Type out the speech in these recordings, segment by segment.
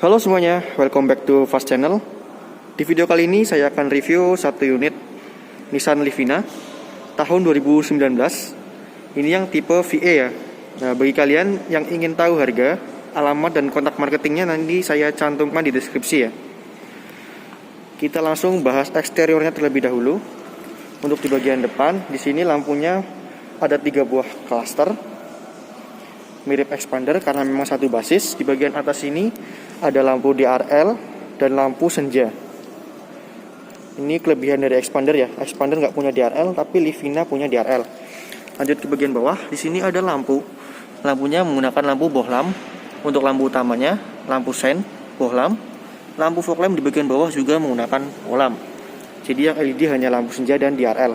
Halo semuanya, welcome back to Fast Channel. Di video kali ini saya akan review satu unit Nissan Livina tahun 2019. Ini yang tipe VA ya. Nah, bagi kalian yang ingin tahu harga, alamat dan kontak marketingnya nanti saya cantumkan di deskripsi ya. Kita langsung bahas eksteriornya terlebih dahulu. Untuk di bagian depan, di sini lampunya ada 3 buah cluster, mirip expander karena memang satu basis. Di bagian atas ini ada lampu DRL dan lampu senja. Ini kelebihan dari expander ya. Expander nggak punya DRL, tapi Livina punya DRL. Lanjut ke bagian bawah, di sini ada lampu. Lampunya menggunakan lampu bohlam. Untuk lampu utamanya, lampu sen, bohlam. Lampu fog lamp di bagian bawah juga menggunakan bohlam. Jadi yang LED hanya lampu senja dan DRL.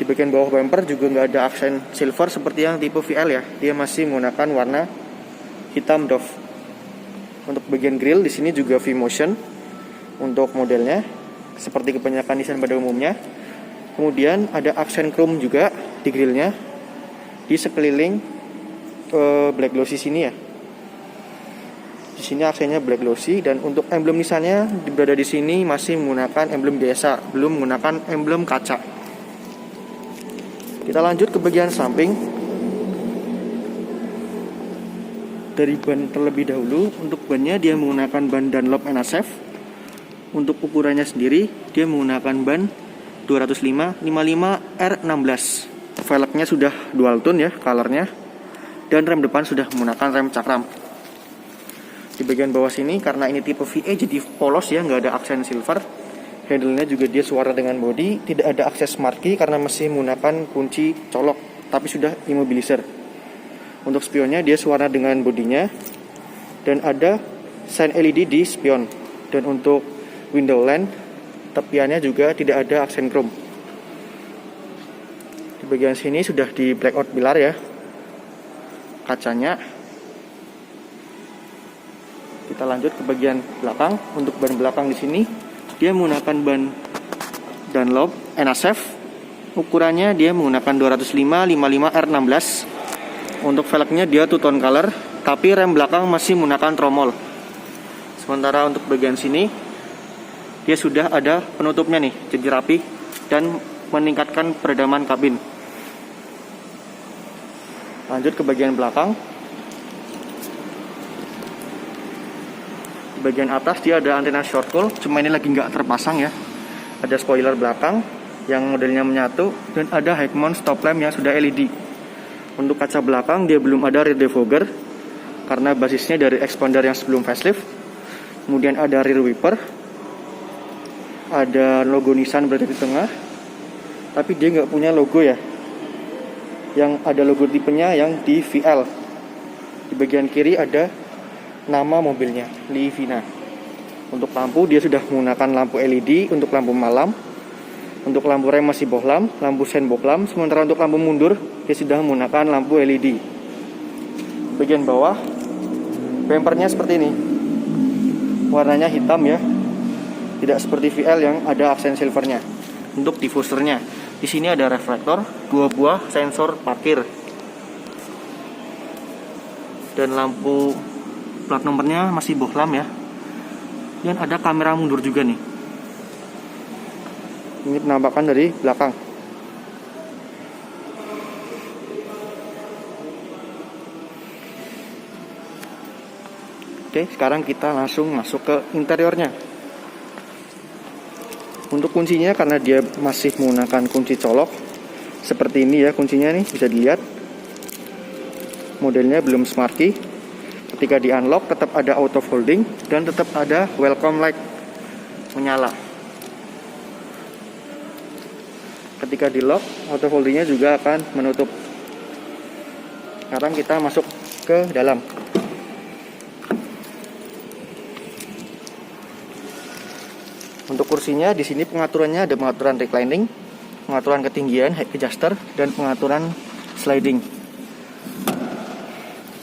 Di bagian bawah bumper juga nggak ada aksen silver seperti yang tipe VL ya. Dia masih menggunakan warna hitam doff. Untuk bagian grill di sini juga V-motion untuk modelnya, seperti kebanyakan Nissan pada umumnya. Kemudian ada aksen chrome juga di grillnya di sekeliling black glossy sini ya. Di sini aksennya black glossy, dan untuk emblem Nissannya berada di sini masih menggunakan emblem biasa, belum menggunakan emblem kaca. Kita lanjut ke bagian samping. Dari ban terlebih dahulu, untuk bannya dia menggunakan ban Dunlop NSF. Untuk ukurannya sendiri, dia menggunakan ban 205 55 R16. Velgnya sudah dual tone ya, colornya. Dan rem depan sudah menggunakan rem cakram. Di bagian bawah sini, karena ini tipe VA jadi polos ya, nggak ada aksen silver. Handle-nya juga dia suara dengan body, tidak ada akses marquee karena masih menggunakan kunci colok, tapi sudah immobilizer. Untuk spionnya dia suara dengan bodinya, dan ada sign LED di spion. Dan untuk window lamp, tepiannya juga tidak ada aksen chrome. Di bagian sini sudah di blackout pilar ya, kacanya. Kita lanjut ke bagian belakang. Untuk ban belakang di sini dia menggunakan ban Dunlop NSF. Ukurannya dia menggunakan 205 55 R16. Untuk velgnya dia two tone color, tapi rem belakang masih menggunakan tromol. Sementara untuk bagian sini dia sudah ada penutupnya nih, jadi rapi dan meningkatkan peredaman kabin. Lanjut ke bagian belakang. Bagian atas dia ada antena short coil, cuma ini lagi nggak terpasang ya. Ada spoiler belakang yang modelnya menyatu, dan ada high mount stop lamp yang sudah LED. Untuk kaca belakang dia belum ada rear defogger karena basisnya dari expander yang sebelum facelift. Kemudian ada rear wiper, ada logo Nissan berada di tengah, tapi dia nggak punya logo ya. Yang ada logo tipenya yang di VL. Di bagian kiri ada nama mobilnya, Livina. Untuk lampu dia sudah menggunakan lampu LED untuk lampu malam. Untuk lampu rem masih bohlam, lampu sen bohlam. Sementara untuk lampu mundur dia sudah menggunakan lampu LED. Bagian bawah bumpernya seperti ini, warnanya hitam ya, tidak seperti VL yang ada aksen silvernya. Untuk diffusernya di sini ada reflektor, 2 buah sensor parkir, dan lampu plat nomornya masih bohlam ya. Dan ada kamera mundur juga nih. Ini penampakan dari belakang. Oke, sekarang kita langsung masuk ke interiornya. Untuk kuncinya, karena dia masih menggunakan kunci colok seperti ini ya, kuncinya nih bisa dilihat. Modelnya belum smart key. Ketika di unlock tetap ada auto folding dan tetap ada welcome light menyala. Ketika di lock, auto foldingnya juga akan menutup. Sekarang kita masuk ke dalam. Untuk kursinya di sini pengaturannya ada pengaturan reclining, pengaturan ketinggian height adjuster, dan pengaturan sliding.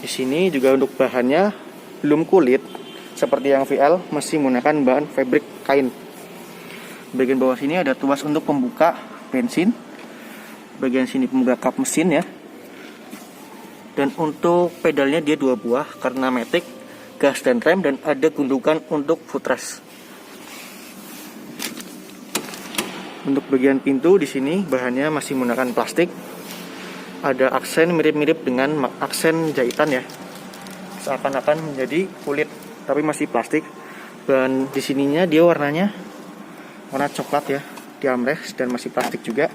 Di sini juga untuk bahannya belum kulit seperti yang VL, masih menggunakan bahan fabric kain. Bagian bawah sini ada tuas untuk pembuka bensin. Bagian sini pembuka kap mesin ya. Dan untuk pedalnya dia 2 buah karena matic. gas dan rem, dan ada gundukan untuk footrest. Untuk bagian pintu di sini bahannya masih menggunakan plastik. Ada aksen mirip-mirip dengan aksen jahitan ya, seakan-akan menjadi kulit tapi masih plastik. Dan di sininya dia warnanya warna coklat ya, di armrest, dan masih plastik juga.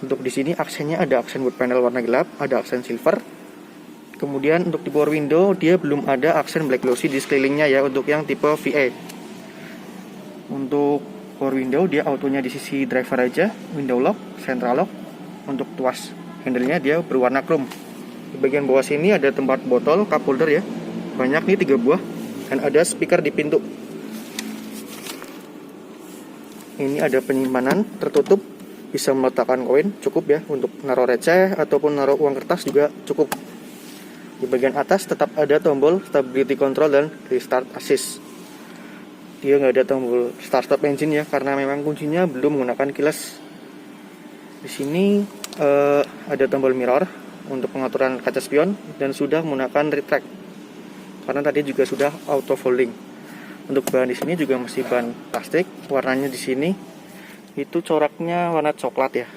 Untuk di sini aksennya ada aksen wood panel warna gelap, ada aksen silver. Kemudian untuk di power window dia belum ada aksen black glossy di sekelilingnya ya, untuk yang tipe VA. Untuk power window dia autonya di sisi driver aja, window lock, central lock. Untuk tuas handle-nya dia berwarna chrome. Di bagian bawah sini ada tempat botol, cup holder ya, banyak nih 3 buah, dan ada speaker di pintu. Ini ada penyimpanan tertutup, bisa meletakkan koin, cukup ya, untuk naruh receh ataupun naruh uang kertas juga cukup. Di bagian atas tetap ada tombol stability control dan restart assist. Dia nggak ada tombol start stop engine ya, karena memang kuncinya belum menggunakan keyless. Di sini ada tombol mirror untuk pengaturan kaca spion, dan sudah menggunakan retract karena tadi juga sudah auto folding. Untuk bahan di sini juga masih bahan plastik. Warnanya di sini itu coraknya warna coklat ya.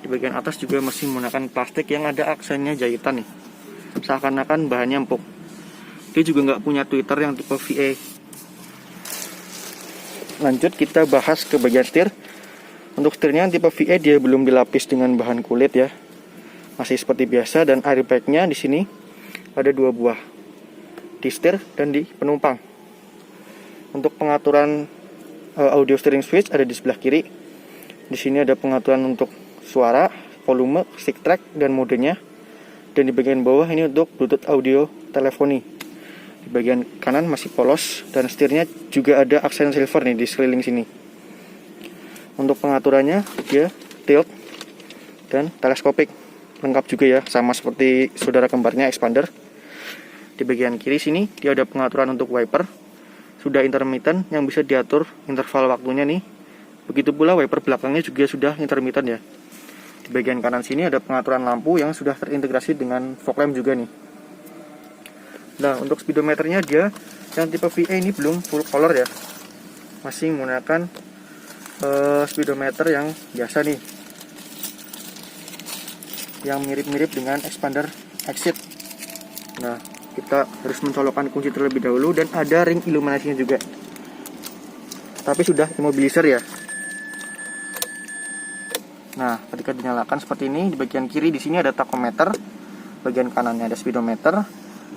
Di bagian atas juga masih menggunakan plastik yang ada aksennya jahitan nih, seakan-akan bahannya empuk. Dia juga nggak punya tweeter yang tipe VA. Lanjut kita bahas ke bagian setir. Untuk setirnya tipe VA dia belum dilapis dengan bahan kulit ya, masih seperti biasa. Dan airbagnya di sini ada 2 buah, di setir dan di penumpang. Untuk pengaturan audio steering switch ada di sebelah kiri. Di sini ada pengaturan untuk suara, volume, stick track, dan modenya. Dan di bagian bawah ini untuk Bluetooth audio teleponi. Di bagian kanan masih polos, dan setirnya juga ada aksen silver nih di sekeliling sini. Untuk pengaturannya dia tilt dan teleskopik, lengkap juga ya, sama seperti saudara kembarnya expander. Di bagian kiri sini dia ada pengaturan untuk wiper, sudah intermittent yang bisa diatur interval waktunya nih. Begitu pula wiper belakangnya juga sudah intermittent ya. Di bagian kanan sini ada pengaturan lampu yang sudah terintegrasi dengan fog lamp juga nih. Nah, untuk speedometernya dia yang tipe VA ini belum full color ya, masih menggunakan speedometer yang biasa nih, yang mirip-mirip dengan expander exit. Nah, kita harus mencolokkan kunci terlebih dahulu, dan ada ring iluminasinya juga, tapi sudah immobilizer ya. Nah, ketika dinyalakan seperti ini, di bagian kiri di sini ada tachometer, bagian kanannya ada speedometer,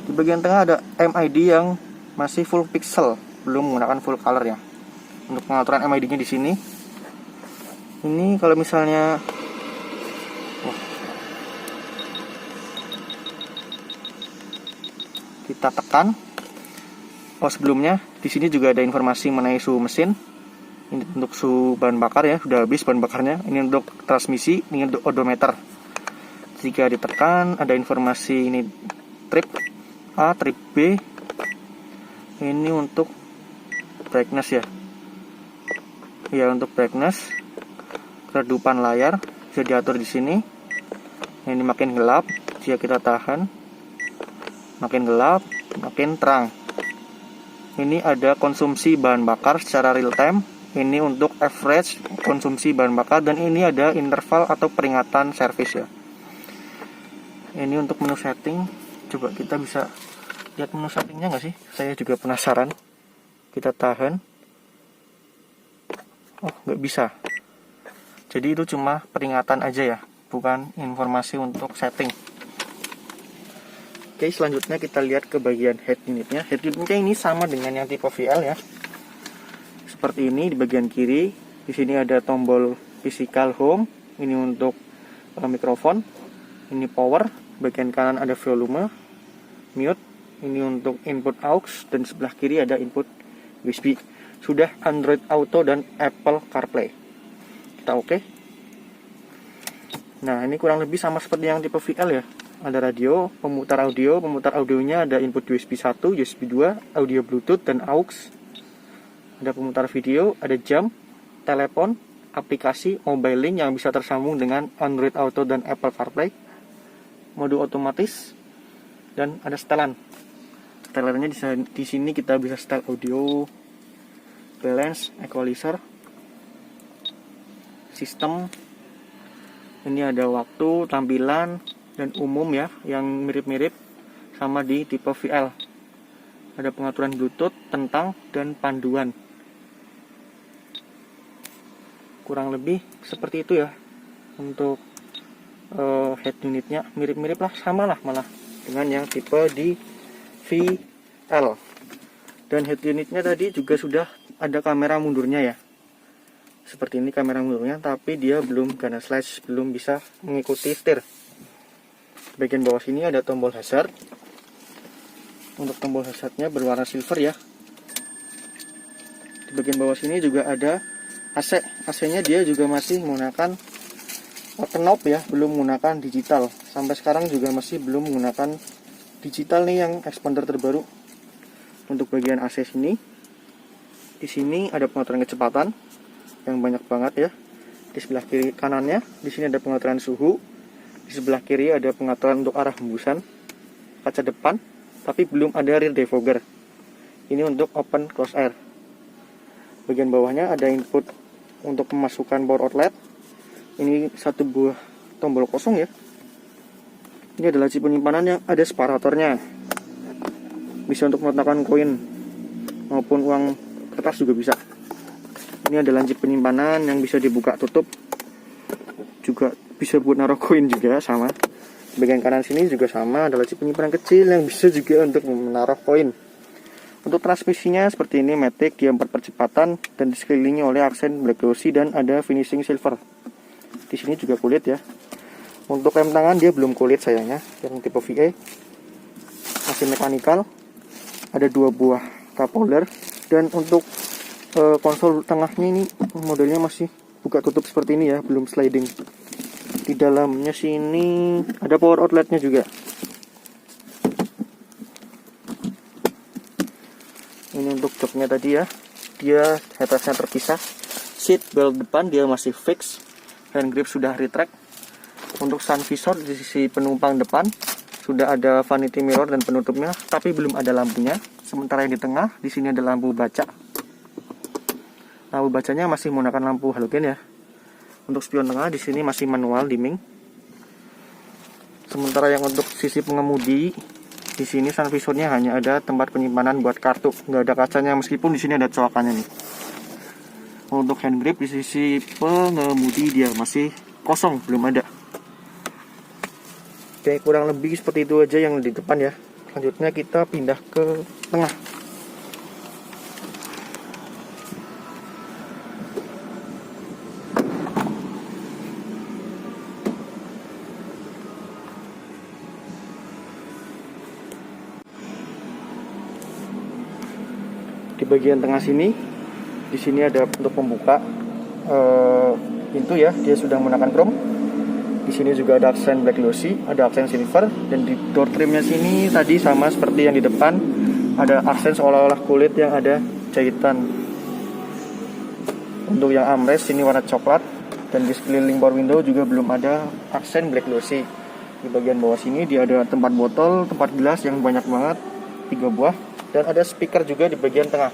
di bagian tengah ada MID yang masih full pixel, belum menggunakan full color ya. Untuk pengaturan MID-nya di sini, ini kalau misalnya kita tekan, sebelumnya di sini juga ada informasi mengenai suhu mesin. Ini untuk suhu bahan bakar ya, sudah habis bahan bakarnya. Ini untuk transmisi, ini untuk odometer. Jika ditekan ada informasi ini trip A, trip B. Ini untuk brightness ya. Ya, untuk brightness, keredupan layar bisa diatur di sini. Ini makin gelap jika kita tahan, makin gelap, makin terang. Ini ada konsumsi bahan bakar secara real time. Ini untuk average konsumsi bahan bakar, dan ini ada interval atau peringatan servis ya. Ini untuk menu setting. Coba kita bisa lihat menu settingnya nggak sih? Saya juga penasaran. Kita tahan. Oh, nggak bisa. Jadi itu cuma peringatan aja ya, bukan informasi untuk setting. Oke, selanjutnya kita lihat ke bagian head unitnya. Head unitnya ini sama dengan yang tipe VL ya. Seperti ini di bagian kiri. Di sini ada tombol physical home. Ini untuk mikrofon. Ini power. Bagian kanan ada volume, mute. Ini untuk input aux, dan sebelah kiri ada input USB. Sudah Android Auto dan Apple CarPlay. Kita oke. Nah, ini kurang lebih sama seperti yang tipe VL ya. Ada radio, pemutar audionya ada input USB 1, USB 2, audio Bluetooth dan aux. Ada pemutar video, ada jam, telepon, aplikasi, mobile link yang bisa tersambung dengan Android Auto dan Apple CarPlay, mode otomatis, dan ada setelan. Setelannya di sini kita bisa setel audio, balance, equalizer, sistem. Ini ada waktu, tampilan, dan umum ya, yang mirip-mirip sama di tipe VL. Ada pengaturan Bluetooth, tentang, dan panduan. Kurang lebih seperti itu ya untuk head unitnya, mirip-mirip lah, sama lah malah dengan yang tipe di VL. Dan head unitnya tadi juga sudah ada kamera mundurnya ya, seperti ini kamera mundurnya, tapi dia belum gonna slash, belum bisa mengikuti setir. Bagian bawah sini ada tombol hazard. Untuk tombol hazardnya berwarna silver ya. Di bagian bawah sini juga ada AC. AC-nya dia juga masih menggunakan knob ya, belum menggunakan digital. Sampai sekarang juga masih belum menggunakan digital nih yang expander terbaru. Untuk bagian AC sini, di sini ada pengaturan kecepatan yang banyak banget ya. Di sebelah kiri kanannya, di sini ada pengaturan suhu. Di sebelah kiri ada pengaturan untuk arah hembusan kaca depan, tapi belum ada rear defogger. Ini untuk open close air. Bagian bawahnya ada input untuk memasukkan power outlet. Ini satu buah tombol kosong ya. Ini adalah laci penyimpanan yang ada separatornya. Bisa untuk meletakkan koin maupun uang kertas juga bisa. Ini ada laci penyimpanan yang bisa dibuka tutup, juga bisa buat naruh koin juga sama. Bagian kanan sini juga sama, ada laci penyimpanan kecil yang bisa juga untuk menaruh koin. Untuk transmisinya seperti ini, matic, dia 4 percepatan dan disekelilingi oleh aksen black glossy dan ada finishing silver. Di sini juga kulit ya. Untuk rem tangan dia belum kulit sayangnya, yang tipe VA. Masih mekanikal. Ada 2 buah cup holder, dan untuk konsol tengahnya ini modelnya masih buka tutup seperti ini ya, belum sliding. Di dalamnya sini ada power outletnya juga. Ini untuk joknya tadi ya, dia headrestnya terpisah. Seat belt depan dia masih fix, hand grip sudah retract. Untuk sun visor di sisi penumpang depan sudah ada vanity mirror dan penutupnya, tapi belum ada lampunya. Sementara yang di tengah, di sini ada lampu baca. Lampu bacanya masih menggunakan lampu halogen ya. Untuk spion tengah di sini masih manual dimming. Sementara yang untuk sisi pengemudi, di sini sun visornya hanya ada tempat penyimpanan buat kartu, nggak ada kacanya, meskipun di sini ada colokannya nih. Untuk hand grip di sisi pengemudi dia masih kosong, belum ada. Oke, kurang lebih seperti itu aja yang di depan ya. Selanjutnya kita pindah ke tengah. Di bagian tengah sini, di sini ada untuk pembuka pintu ya, dia sudah menggunakan chrome. Di sini juga ada aksen black glossy, ada aksen silver, dan di door trimnya sini tadi sama seperti yang di depan, ada aksen seolah-olah kulit yang ada jahitan. Untuk yang armrest ini warna coklat, dan di sekeliling power window juga belum ada aksen black glossy. Di bagian bawah sini dia ada tempat botol, tempat gelas yang banyak banget, 3 buah. Dan ada speaker juga di bagian tengah.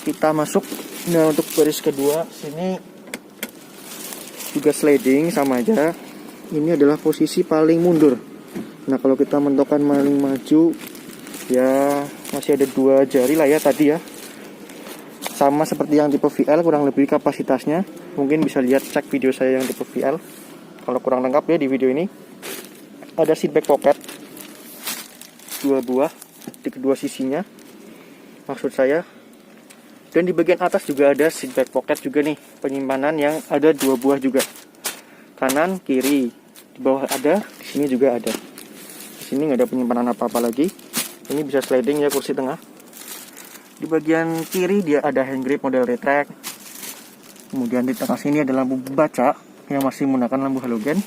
Kita masuk. Nah, untuk baris kedua sini juga sliding sama aja. Ini adalah posisi paling mundur. Nah, kalau kita mentokkan paling maju, ya masih ada 2 jari lah ya tadi ya. Sama seperti yang tipe VL, kurang lebih kapasitasnya. Mungkin bisa lihat cek video saya yang tipe VL. Kalau kurang lengkap ya di video ini. Ada seat back pocket 2 buah di kedua sisinya, maksud saya. Dan di bagian atas juga ada seat back pocket juga nih, penyimpanan yang ada 2 buah juga, kanan kiri. Di bawah ada, di sini juga ada. Di sini nggak ada penyimpanan apa-apa lagi. Ini bisa sliding ya kursi tengah. Di bagian kiri dia ada hand grip model retract. Kemudian di tengah sini ada lampu baca yang masih menggunakan lampu halogen.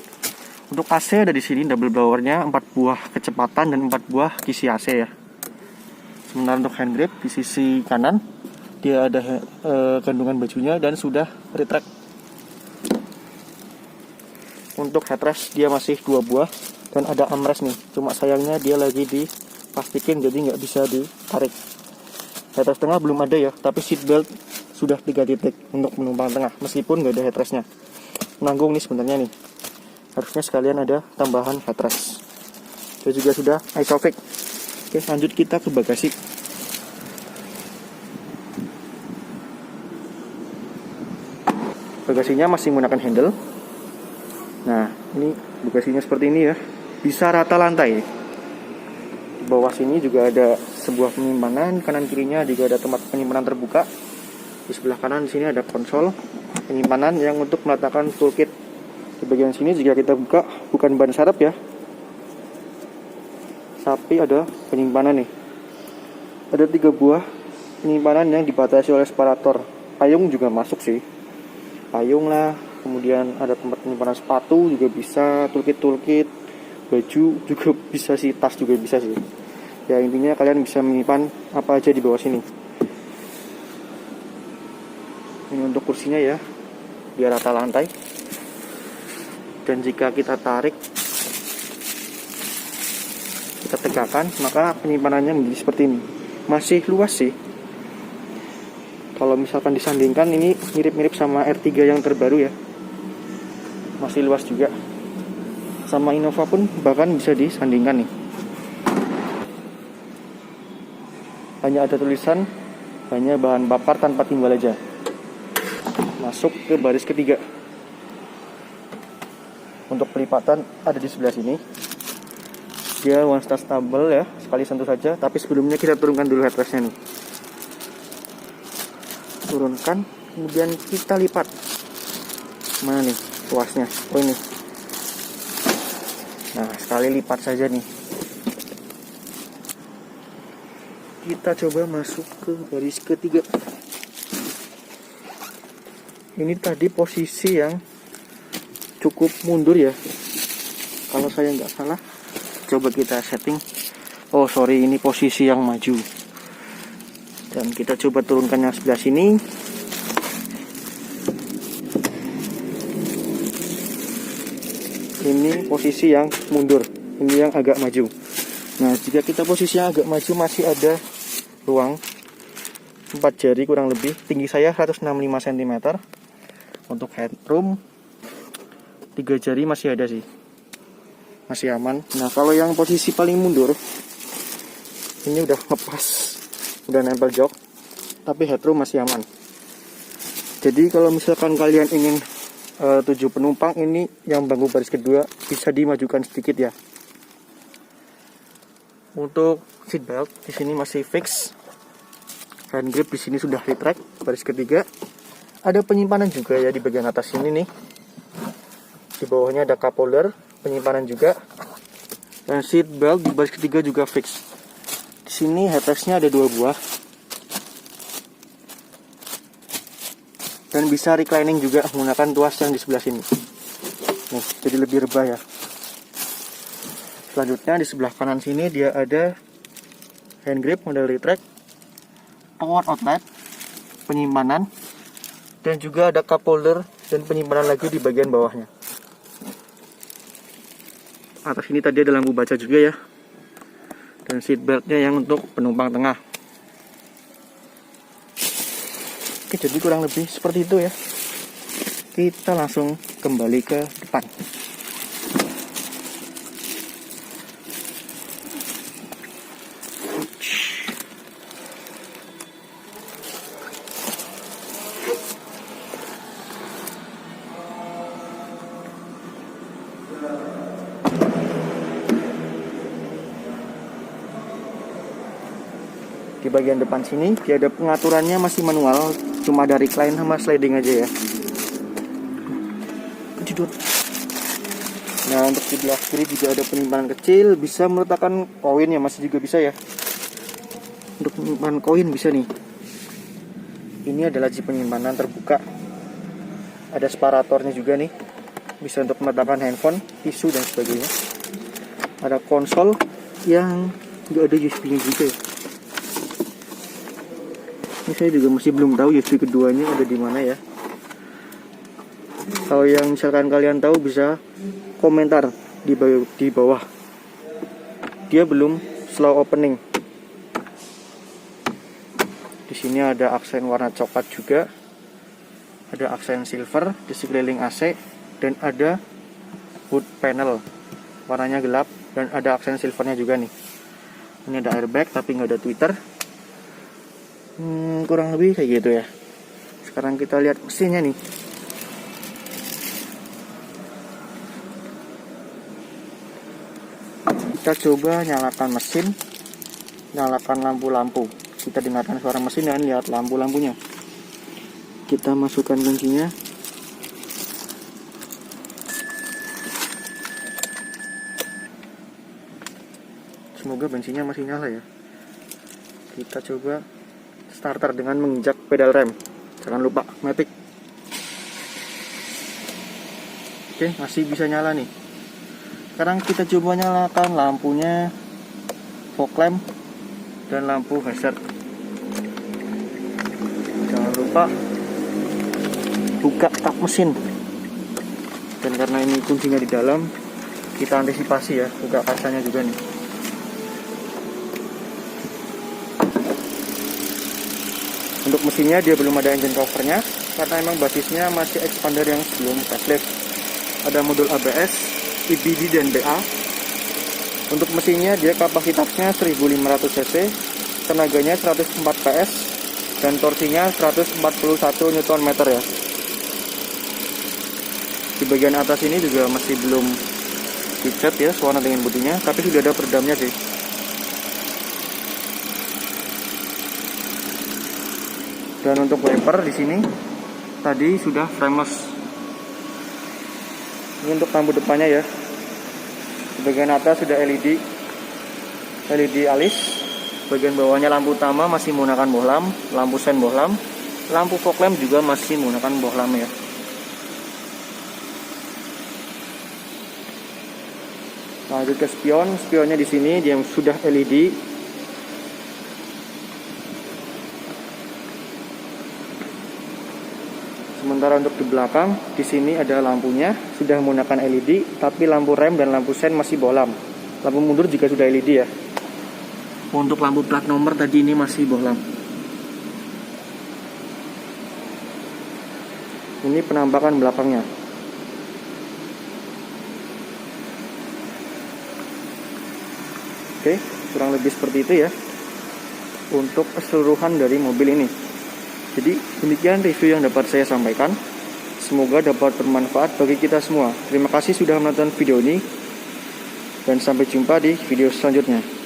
Untuk AC ada di sini double blowernya, 4 buah kecepatan dan 4 buah kisi AC ya. Sementara untuk hand grip di sisi kanan dia ada kandungan bajunya dan sudah retract. Untuk headrest dia masih 2 buah Dan ada armrest nih, cuma sayangnya dia lagi diplastikin jadi nggak bisa ditarik. Headrest tengah belum ada ya, tapi seat belt sudah 3 titik untuk penumpang tengah, meskipun nggak ada headrestnya. Nanggung nih sebenarnya nih, harusnya sekalian ada tambahan headrest. Itu juga sudah isofix. Oke, lanjut kita ke bagasi. Bagasinya masih menggunakan handle. Nah, ini bagasinya seperti ini ya, bisa rata lantai. Di bawah sini juga ada sebuah penyimpanan, kanan kirinya juga ada tempat penyimpanan terbuka. Di sebelah kanan di sini ada konsol penyimpanan yang untuk meletakkan toolkit. Di bagian sini jika kita buka, bukan ban serep ya, tapi ada penyimpanan nih. Ada 3 buah penyimpanan yang dibatasi oleh separator. Payung juga masuk sih, payung lah. Kemudian ada tempat penyimpanan sepatu juga bisa, toolkit, baju juga bisa sih, tas juga bisa sih. Ya intinya kalian bisa menyimpan apa aja di bawah sini. Ini untuk kursinya ya, biar rata lantai. Dan jika kita tarik, kita tegakkan, maka penyimpanannya menjadi seperti ini. Masih luas sih. Kalau misalkan disandingkan, ini mirip-mirip sama R3 yang terbaru ya, masih luas juga. Sama Innova pun bahkan bisa disandingkan nih. Hanya ada tulisan, hanya bahan bakar tanpa timbal aja. Masuk ke baris ketiga. Untuk pelipatan ada di sebelah sini. Dia one start stable ya, sekali sentuh saja. Tapi sebelumnya kita turunkan dulu headrestnya nih. Turunkan, kemudian kita lipat. Mana nih luasnya? Oh ini. Nah, sekali lipat saja nih. Kita coba masuk ke baris ketiga. Ini tadi posisi yang cukup mundur ya, kalau saya nggak salah. Coba kita setting. Oh sorry, ini posisi yang maju. Dan kita coba turunkan yang sebelah sini. Ini posisi yang mundur, ini yang agak maju. Nah, jika kita posisi yang agak maju, masih ada ruang 4 jari kurang lebih. Tinggi saya 165 cm. Untuk headroom 3 jari masih ada sih, masih aman. Nah, kalau yang posisi paling mundur, ini udah ngepas, udah nempel jok, tapi headroom masih aman. Jadi kalau misalkan kalian ingin 7 penumpang, ini yang bangku baris kedua bisa dimajukan sedikit ya. Untuk seat belt di sini masih fix. Hand grip di sini sudah retract baris ketiga. Ada penyimpanan juga ya di bagian atas ini nih. Di bawahnya ada cup holder, penyimpanan juga. Dan seat belt di baris ketiga juga fix. Di sini headrestnya ada 2 buah. Dan bisa reclining juga menggunakan tuas yang di sebelah sini. Nih, jadi lebih rebah ya. Selanjutnya di sebelah kanan sini dia ada hand grip model retract, power outlet, penyimpanan, dan juga ada cup holder dan penyimpanan lagi di bagian bawahnya. Atas ini tadi ada lampu baca juga ya. Dan seat beltnya yang untuk penumpang tengah. Oke, jadi kurang lebih seperti itu ya. Kita langsung kembali ke depan. Di bagian depan sini dia ada pengaturannya masih manual, cuma ada recline sama sliding aja ya. Kejidut. Nah, untuk di belah kiri juga ada penyimpanan kecil, bisa meletakkan koin ya, masih juga bisa ya. Untuk penyimpanan koin bisa nih. Ini adalah laci penyimpanan terbuka. Ada separatornya juga nih, bisa untuk meletakkan handphone, tisu dan sebagainya. Ada konsol yang nggak ada USB-nya juga ya. Ini saya juga masih belum tahu USB keduanya ada di mana ya. Kalau yang misalkan kalian tahu bisa komentar di bawah. Dia belum slow opening. Di sini ada aksen warna coklat juga. Ada aksen silver di sekeliling AC dan ada wood panel warnanya gelap dan ada aksen silvernya juga nih. Ini ada airbag tapi nggak ada tweeter. Kurang lebih kayak gitu ya. Sekarang kita lihat mesinnya nih. Kita coba nyalakan mesin, nyalakan lampu-lampu. Kita dengarkan suara mesin dan lihat lampu-lampunya. Kita masukkan kuncinya. Semoga bensinnya masih nyala ya. Kita coba starter dengan menginjak pedal rem. Jangan lupa matic. Oke, masih bisa nyala nih. Sekarang kita coba nyalakan lampunya, fog lamp dan lampu hazard. Jangan lupa buka tak mesin. Dan karena ini kuncinya di dalam, kita antisipasi ya, buka kasanya juga nih. Untuk mesinnya dia belum ada engine covernya karena emang basisnya masih expander yang belum facelift. Ada modul ABS, EBD dan BA. Untuk mesinnya dia kapasitasnya 1500 cc, tenaganya 104 PS dan torsinya 141 Nm ya. Di bagian atas ini juga masih belum dicat ya warna dengan bodinya, tapi sudah ada peredamnya sih. Dan untuk wiper di sini tadi sudah frameless. Ini untuk lampu depannya ya. Di bagian atas sudah LED alis. Bagian bawahnya lampu utama masih menggunakan bohlam, lampu sen bohlam, lampu fog lamp juga masih menggunakan bohlam ya. Lanjut ke spionnya di sini dia sudah LED. Sementara untuk di belakang di sini ada lampunya sudah menggunakan LED, tapi lampu rem dan lampu sen masih bohlam. Lampu mundur juga sudah LED ya. Untuk lampu plat nomor tadi ini masih bohlam. Ini penampakan belakangnya. Oke, kurang lebih seperti itu ya untuk keseluruhan dari mobil ini. Jadi demikian review yang dapat saya sampaikan. Semoga dapat bermanfaat bagi kita semua. Terima kasih sudah menonton video ini dan sampai jumpa di video selanjutnya.